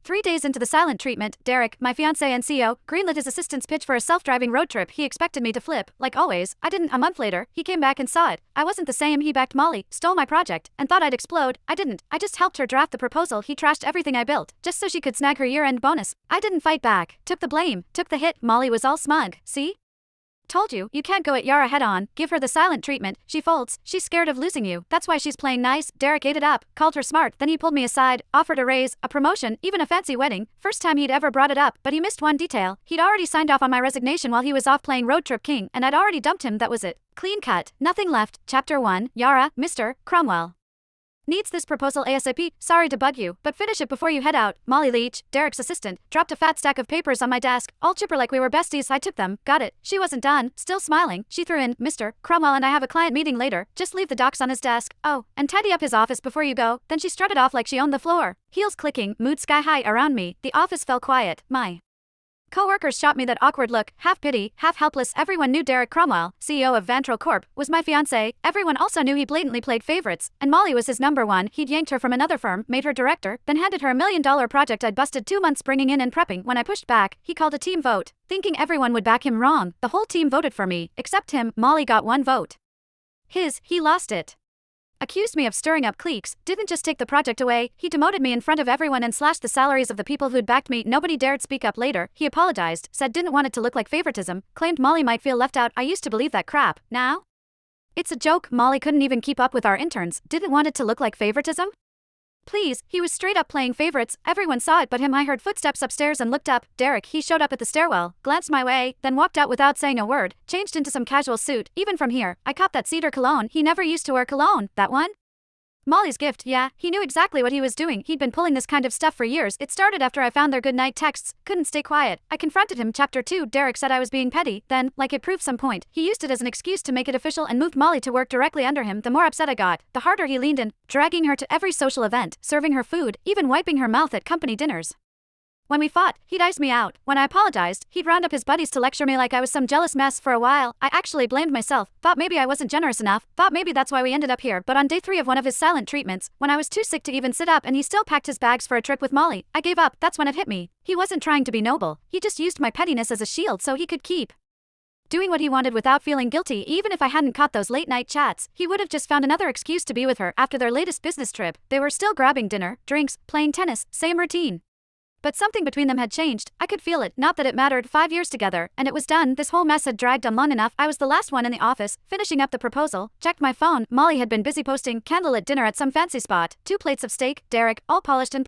3 days into the silent treatment, Derek, my fiancé and CEO, greenlit his assistant's pitch for a self-driving road trip he expected me to flip. Like always, I didn't. A month later, he came back and saw it. I wasn't the same. He backed Molly, stole my project, and thought I'd explode. I didn't. I just helped her draft the proposal. He trashed everything I built, just so she could snag her year-end bonus. I didn't fight back. Took the blame. Took the hit. Molly was all smug. See? Told you, you can't go at Yara head on, give her the silent treatment. She folds, she's scared of losing you. That's why she's playing nice. Derek ate it up, called her smart, then he pulled me aside, offered a raise, a promotion, even a fancy wedding. First time he'd ever brought it up, but he missed one detail. He'd already signed off on my resignation while he was off playing Road Trip King, and I'd already dumped him. That was it. Clean cut, nothing left. Chapter 1, Yara, Mr. Cromwell. Needs this proposal ASAP. Sorry to bug you, but finish it before you head out. Molly Leach, Derek's assistant, dropped a fat stack of papers on my desk, all chipper like we were besties. I took them, got it. She wasn't done, still smiling. She threw in, Mr. Cromwell and I have a client meeting later. Just leave the docs on his desk. Oh, and tidy up his office before you go. Then she strutted off like she owned the floor. Heels clicking, mood sky high around me. The office fell quiet. My co-workers shot me that awkward look, half pity, half helpless. Everyone knew Derek Cromwell, CEO of Vantro Corp, was my fiancé. Everyone also knew he blatantly played favorites, and Molly was his number one. He'd yanked her from another firm, made her director, then handed her $1 million project I'd busted 2 months bringing in and prepping. When I pushed back, he called a team vote, thinking everyone would back him. Wrong. The whole team voted for me, except him. Molly got 1 vote. He lost it. Accused me of stirring up cliques, didn't just take the project away, he demoted me in front of everyone and slashed the salaries of the people who'd backed me. Nobody dared speak up. Later, he apologized, said didn't want it to look like favoritism, claimed Molly might feel left out. I used to believe that crap. Now? It's a joke. Molly couldn't even keep up with our interns, didn't want it to look like favoritism? Please, he was straight up playing favorites. Everyone saw it but him. I heard footsteps upstairs and looked up. Derek, he showed up at the stairwell, glanced my way, then walked out without saying a word, changed into some casual suit. Even from here, I copped that cedar cologne. He never used to wear cologne. That one? Molly's gift. Yeah, he knew exactly what he was doing. He'd been pulling this kind of stuff for years. It started after I found their goodnight texts. Couldn't stay quiet. I confronted him. Chapter 2. Derek said I was being petty. Then, like it proved some point, he used it as an excuse to make it official and moved Molly to work directly under him. The more upset I got, the harder he leaned in, dragging her to every social event, serving her food, even wiping her mouth at company dinners. When we fought, he'd ice me out. When I apologized, he'd round up his buddies to lecture me like I was some jealous mess. For a while, I actually blamed myself, thought maybe I wasn't generous enough, thought maybe that's why we ended up here. But on day 3 of one of his silent treatments, when I was too sick to even sit up and he still packed his bags for a trip with Molly, I gave up. That's when it hit me. He wasn't trying to be noble, he just used my pettiness as a shield so he could keep doing what he wanted without feeling guilty. Even if I hadn't caught those late-night chats, he would have just found another excuse to be with her. After their latest business trip, they were still grabbing dinner, drinks, playing tennis, same routine. But something between them had changed. I could feel it. Not that it mattered. 5 years together, and it was done. This whole mess had dragged on long enough. I was the last one in the office, finishing up the proposal. Checked my phone. Molly had been busy posting candlelit dinner at some fancy spot. 2 plates of steak, Derek, all polished and